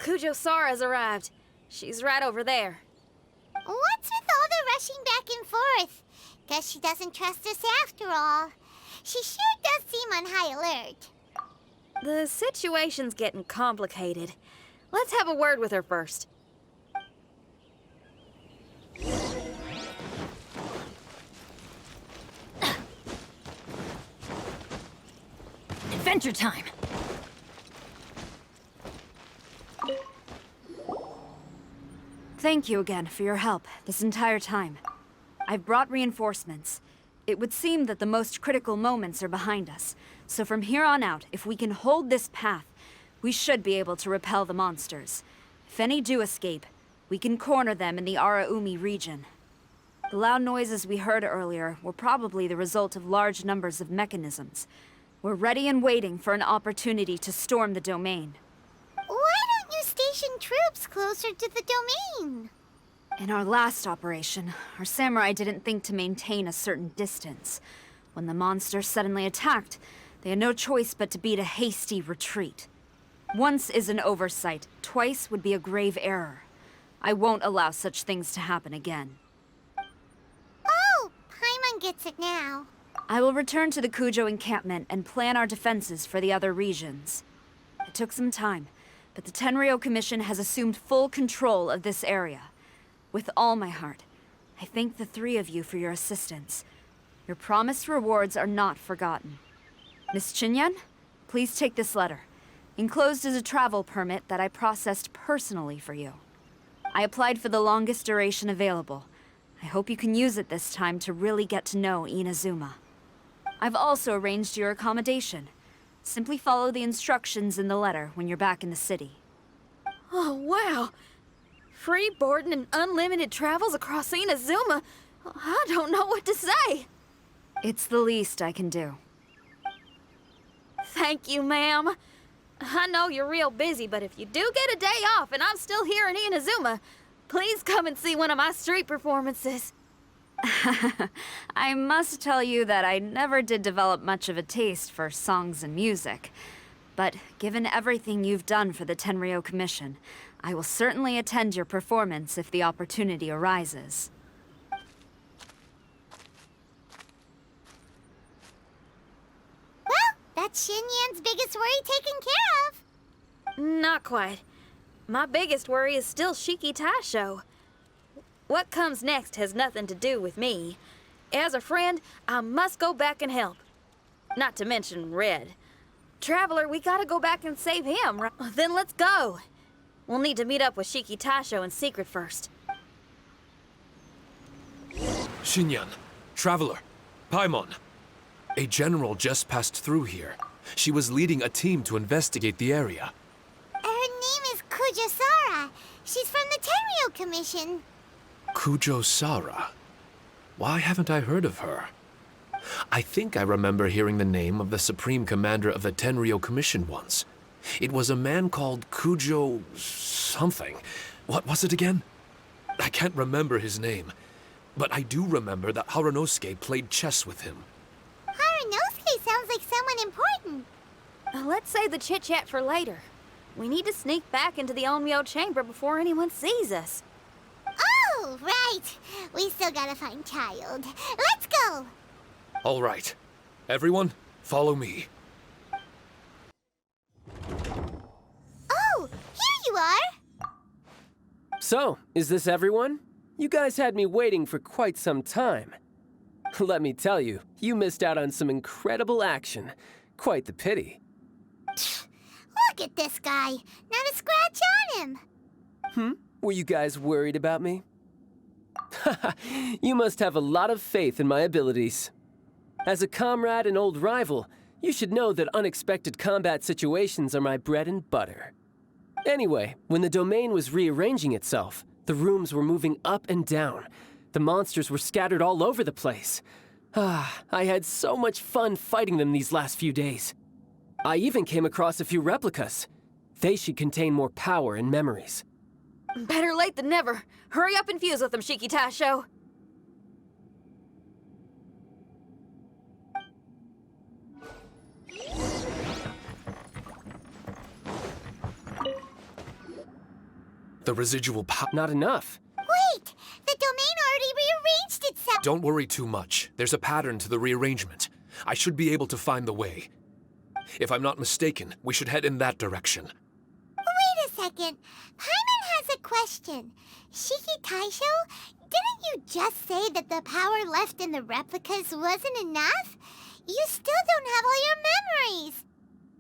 Kujo Sara's arrived. She's right over there. What's with all the rushing back and forth? Guess she doesn't trust us after all. She sure does seem on high alert. The situation's getting complicated. Let's have a word with her first. Adventure time! Thank you again for your help this entire time. I've brought reinforcements. It would seem that the most critical moments are behind us, so from here on out, if we can hold this path, we should be able to repel the monsters. If any do escape, we can corner them in the Araumi region. The loud noises we heard earlier were probably the result of large numbers of mechanisms. We're ready and waiting for an opportunity to storm the domain. Why don't you station troops closer to the domain? In our last operation, our samurai didn't think to maintain a certain distance. When the monsters suddenly attacked, they had no choice but to beat a hasty retreat. Once is an oversight, twice would be a grave error. I won't allow such things to happen again. Oh, Paimon gets it now. I will return to the Kujo encampment and plan our defenses for the other regions. It took some time, but the Tenryou Commission has assumed full control of this area. With all my heart, I thank the three of you for your assistance. Your promised rewards are not forgotten. Miss Chinyan, please take this letter. Enclosed is a travel permit that I processed personally for you. I applied for the longest duration available. I hope you can use it this time to really get to know Inazuma. I've also arranged your accommodation. Simply follow the instructions in the letter when you're back in the city. Oh, wow. Free boarding and unlimited travels across Inazuma. I don't know what to say. It's the least I can do. Thank you, ma'am. I know you're real busy, but if you do get a day off and I'm still here in Inazuma, please come and see one of my street performances. I must tell you that I never did develop much of a taste for songs and music. But given everything you've done for the Tenryou Commission, I will certainly attend your performance if the opportunity arises. Well, that's Xinyan's biggest worry taken care of. Not quite. My biggest worry is still Shiki Taisho. What comes next has nothing to do with me. As a friend, I must go back and help. Not to mention Red. Traveler, we gotta go back and save him. Then let's go. We'll need to meet up with Shiki Taisho in secret first. Xinyan, Traveler, Paimon. A general just passed through here. She was leading a team to investigate the area. Her name is Kujo Sara. She's from the Tenryou Commission. Kujo Sara? Why haven't I heard of her? I think I remember hearing the name of the Supreme Commander of the Tenryou Commission once. It was a man called Kujo... something. What was it again? I can't remember his name. But I do remember that Harunosuke played chess with him. Harunosuke sounds like someone important. Let's save the chit-chat for later. We need to sneak back into the Onmyo chamber before anyone sees us. Oh, right. We still gotta find Childe. Let's go! All right. Everyone, follow me. Oh, here you are! So, is this everyone? You guys had me waiting for quite some time. Let me tell you, you missed out on some incredible action. Quite the pity. Look at this guy. Not a scratch on him. Were you guys worried about me? You must have a lot of faith in my abilities. As a comrade and old rival, you should know that unexpected combat situations are my bread and butter. Anyway, when the domain was rearranging itself, the rooms were moving up and down. The monsters were scattered all over the place. I had so much fun fighting them these last few days. I even came across a few replicas. They should contain more power and memories. Better late than never. Hurry up and fuse with them, Shiki Taisho. The residual power. Not enough. Wait! The domain already rearranged itself! Don't worry too much. There's a pattern to the rearrangement. I should be able to find the way. If I'm not mistaken, we should head in that direction. Wait a second. Paimon has a question. Shiki Taisho, didn't you just say that the power left in the replicas wasn't enough? You still don't have all your memories.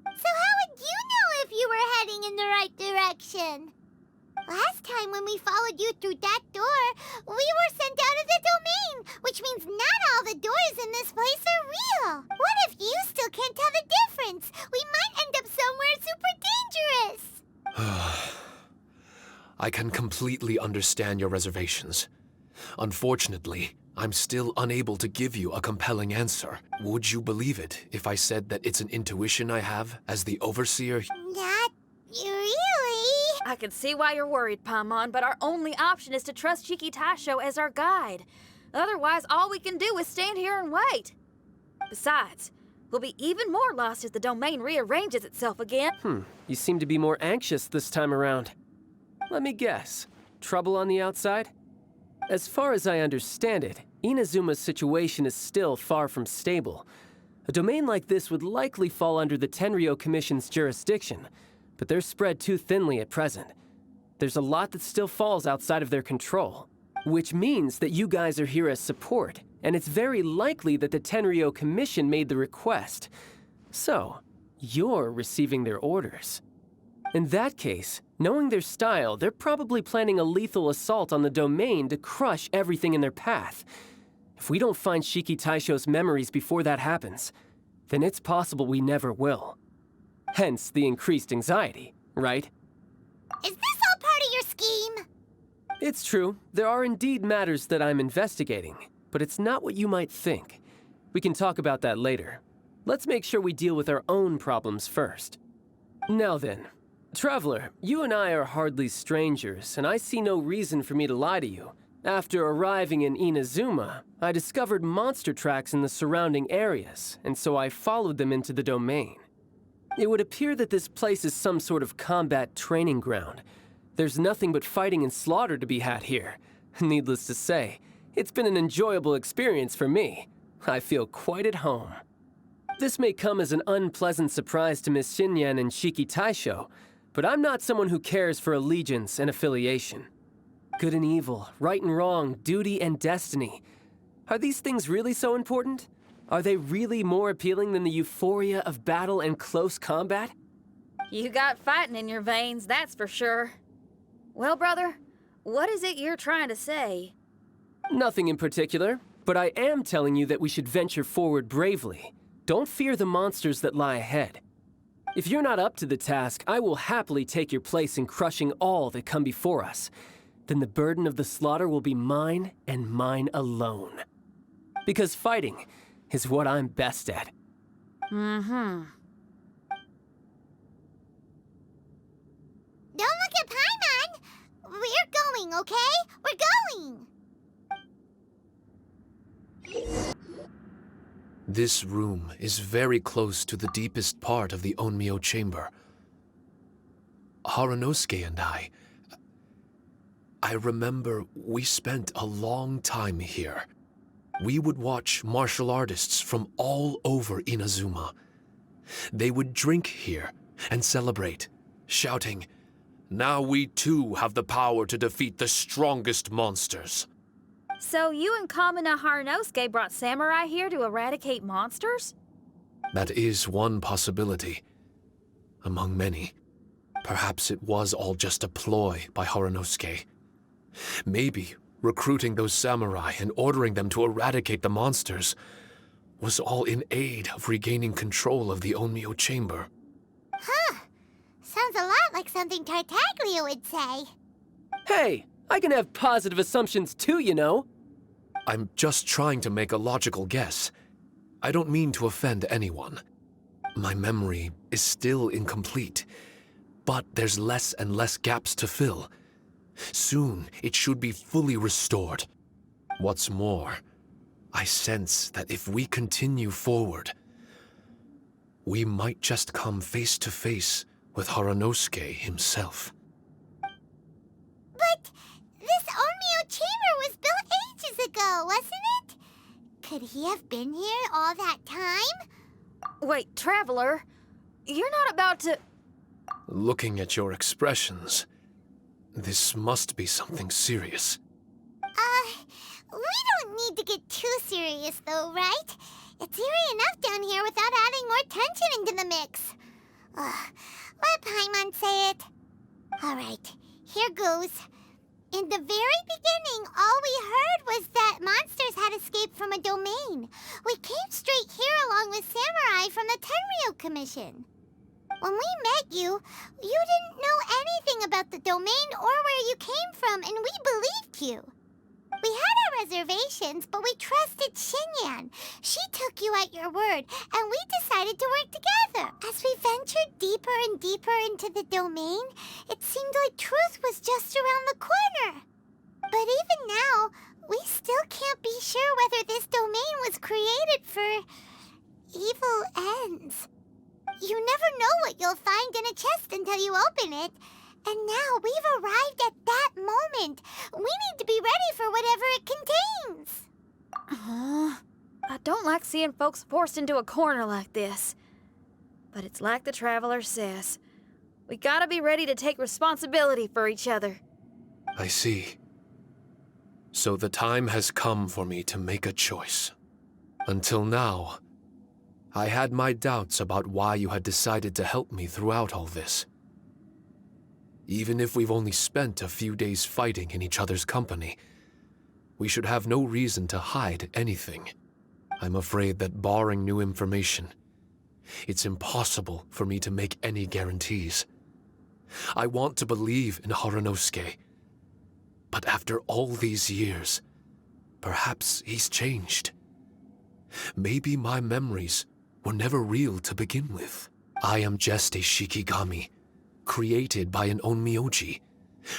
So how would you know if you were heading in the right direction? Last time when we followed you through that door, we were sent out of the domain, which means not all the doors in this place are real. What if you still can't tell the difference? We might end up somewhere super dangerous. I can completely understand your reservations. Unfortunately, I'm still unable to give you a compelling answer. Would you believe it if I said that it's an intuition I have as the Overseer? Not really. I can see why you're worried, Paimon, but our only option is to trust Shiki Taisho as our guide. Otherwise, all we can do is stand here and wait. Besides, we'll be even more lost if the domain rearranges itself again. You seem to be more anxious this time around. Let me guess. Trouble on the outside? As far as I understand it, Inazuma's situation is still far from stable. A domain like this would likely fall under the Tenryou Commission's jurisdiction, but they're spread too thinly at present. There's a lot that still falls outside of their control, which means that you guys are here as support, and it's very likely that the Tenryou Commission made the request. So, you're receiving their orders. In that case, knowing their style, they're probably planning a lethal assault on the domain to crush everything in their path. If we don't find Shiki Taisho's memories before that happens, then it's possible we never will. Hence the increased anxiety, right? Is this all part of your scheme? It's true. There are indeed matters that I'm investigating, but it's not what you might think. We can talk about that later. Let's make sure we deal with our own problems first. Now then, Traveler, you and I are hardly strangers, and I see no reason for me to lie to you. After arriving in Inazuma, I discovered monster tracks in the surrounding areas, and so I followed them into the domain. It would appear that this place is some sort of combat training ground. There's nothing but fighting and slaughter to be had here. Needless to say, it's been an enjoyable experience for me. I feel quite at home. This may come as an unpleasant surprise to Miss Xinyan and Shiki Taisho, but I'm not someone who cares for allegiance and affiliation. Good and evil, right and wrong, duty and destiny. Are these things really so important? Are they really more appealing than the euphoria of battle and close combat? You got fighting in your veins, that's for sure. Well, brother, what is it you're trying to say? Nothing in particular, but I am telling you that we should venture forward bravely. Don't fear the monsters that lie ahead. If you're not up to the task, I will happily take your place in crushing all that come before us. Then the burden of the slaughter will be mine and mine alone. Because fighting is what I'm best at. Don't look at Paimon! We're going, okay? We're going! This room is very close to the deepest part of the Onmyo chamber. Harunosuke and I remember we spent a long time here. We would watch martial artists from all over Inazuma. They would drink here and celebrate, shouting, "Now we too have the power to defeat the strongest monsters." So you and Kamina Harunosuke brought samurai here to eradicate monsters? That is one possibility, among many. Perhaps it was all just a ploy by Harunosuke. Maybe recruiting those samurai and ordering them to eradicate the monsters was all in aid of regaining control of the Onmyo chamber. Huh. Sounds a lot like something Tartaglia would say. Hey, I can have positive assumptions too, you know. I'm just trying to make a logical guess. I don't mean to offend anyone. My memory is still incomplete, but there's less and less gaps to fill. Soon, it should be fully restored. What's more, I sense that if we continue forward, we might just come face to face with Harunosuke himself. ago, wasn't it? Could he have been here all that time? Wait, Traveler, you're not about to... Looking at your expressions, this must be something serious. We don't need to get too serious though, right? It's eerie enough down here without adding more tension into the mix. Let Paimon say it. Alright, here goes. In the very beginning, all we heard was that monsters had escaped from a domain. We came straight here along with Samurai from the Tenryou Commission. When we met you, you didn't know anything about the domain or where you came from, and we believed you. We had our reservations, but we trusted Xinyan. She took you at your word, and we decided to work together. As we ventured deeper and deeper into the domain, it seemed like truth was just around the corner. But even now, we still can't be sure whether this domain was created for evil ends. You never know what you'll find in a chest until you open it. And now we've arrived at that moment. We need to be ready for whatever it contains. I don't like seeing folks forced into a corner like this. But it's like the Traveler says. We gotta be ready to take responsibility for each other. I see. So the time has come for me to make a choice. Until now, I had my doubts about why you had decided to help me throughout all this. Even if we've only spent a few days fighting in each other's company, we should have no reason to hide anything. I'm afraid that barring new information, it's impossible for me to make any guarantees. I want to believe in Haranosuke, but after all these years, perhaps he's changed. Maybe my memories were never real to begin with. I am just a Shikigami, created by an onmyoji,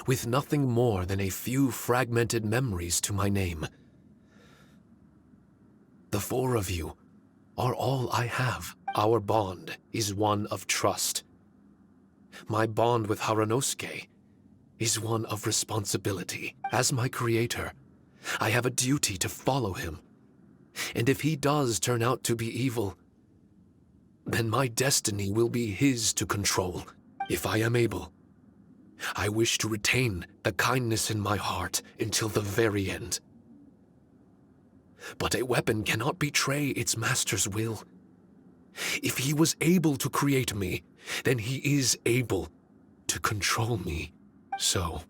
with nothing more than a few fragmented memories to my name. The four of you are all I have. Our bond is one of trust. My bond with Haranosuke is one of responsibility. As my creator, I have a duty to follow him. And if he does turn out to be evil, then my destiny will be his to control. If I am able, I wish to retain the kindness in my heart until the very end. But a weapon cannot betray its master's will. If he was able to create me, then he is able to control me. So,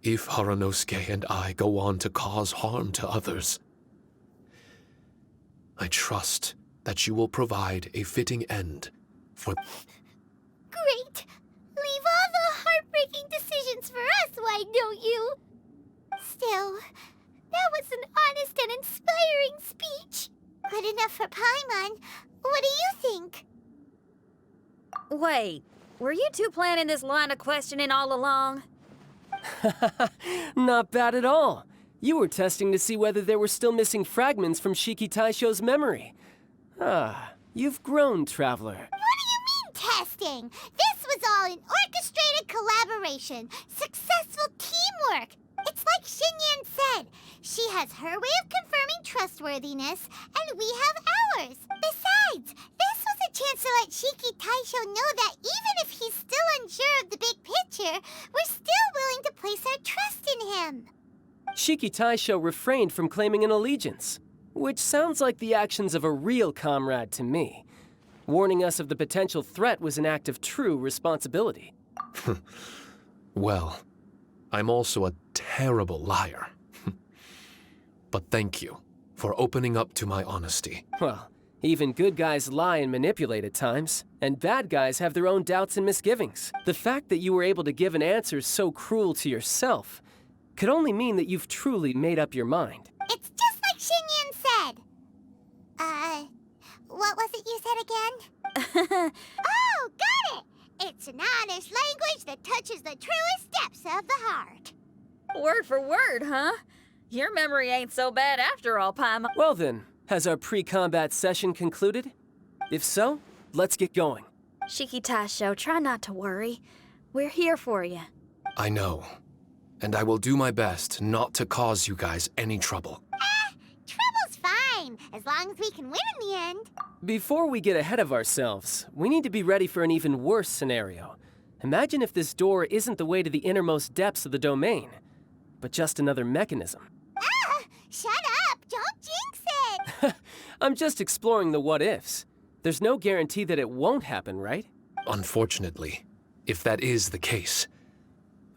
if Haranosuke and I go on to cause harm to others, I trust that you will provide a fitting end for... Great! Leave all the heartbreaking decisions for us, why don't you? Still, that was an honest and inspiring speech. Good enough for Paimon. What do you think? Wait, were you two planning this line of questioning all along? Not bad at all. You were testing to see whether there were still missing fragments from Shiki Taisho's memory. Ah, you've grown, Traveler. What do you mean, testing? This was all an orchestrated collaboration. Successful teamwork. It's like Xinyan said. She has her way of confirming trustworthiness, and we have ours. Besides, this was a chance to let Shiki Taisho know that even if he's still unsure of the big picture, we're still willing to place our trust in him. Shiki Taisho refrained from claiming an allegiance, which sounds like the actions of a real comrade to me. Warning us of the potential threat was an act of true responsibility. Well, I'm also a terrible liar. But thank you for opening up to my honesty. Well, even good guys lie and manipulate at times, and bad guys have their own doubts and misgivings. The fact that you were able to give an answer so cruel to yourself could only mean that you've truly made up your mind. It's just like Xinyan said. What was it you said again? Oh, got it! It's an honest language that touches the truest depths of the heart. Word for word, huh? Your memory ain't so bad after all, Paimon. Well then, has our pre-combat session concluded? If so, let's get going. Shiki Taisho, try not to worry. We're here for you. I know. And I will do my best not to cause you guys any trouble. Trouble's fine, as long as we can win in the end. Before we get ahead of ourselves, we need to be ready for an even worse scenario. Imagine if this door isn't the way to the innermost depths of the domain, but just another mechanism. Ah! Shut up! Don't jinx it! I'm just exploring the what-ifs. There's no guarantee that it won't happen, right? Unfortunately, if that is the case,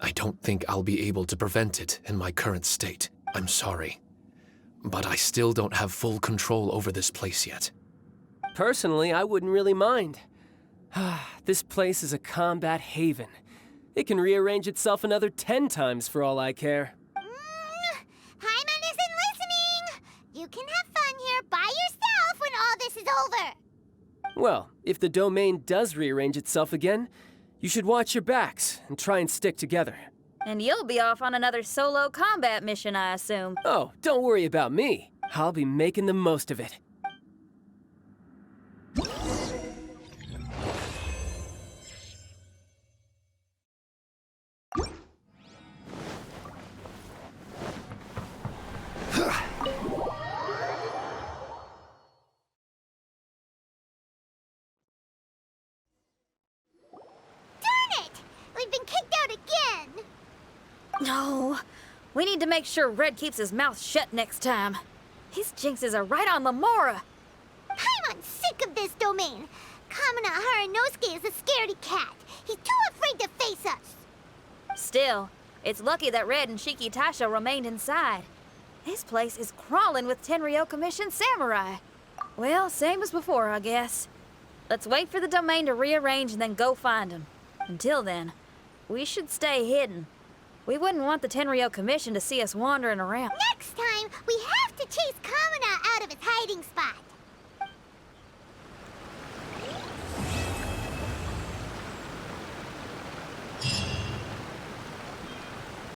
I don't think I'll be able to prevent it in my current state. I'm sorry. But I still don't have full control over this place yet. Personally, I wouldn't really mind. This place is a combat haven. It can rearrange itself another 10 times for all I care. Paimon isn't listening! You can have fun here by yourself when all this is over! Well, if the domain does rearrange itself again, you should watch your backs and try and stick together. And you'll be off on another solo combat mission, I assume. Oh, don't worry about me. I'll be making the most of it. We've been kicked out again! No, we need to make sure Red keeps his mouth shut next time. His jinxes are right on Lamora. Paimon's sick of this domain. Kamina Haranosuke is a scaredy cat. He's too afraid to face us. Still, it's lucky that Red and Shiki Taisho remained inside. This place is crawling with Tenryou Commission samurai. Well, same as before, I guess. Let's wait for the domain to rearrange and then go find them. Until then, we should stay hidden. We wouldn't want the Tenryou Commission to see us wandering around. Next time, we have to chase Kamina out of his hiding spot.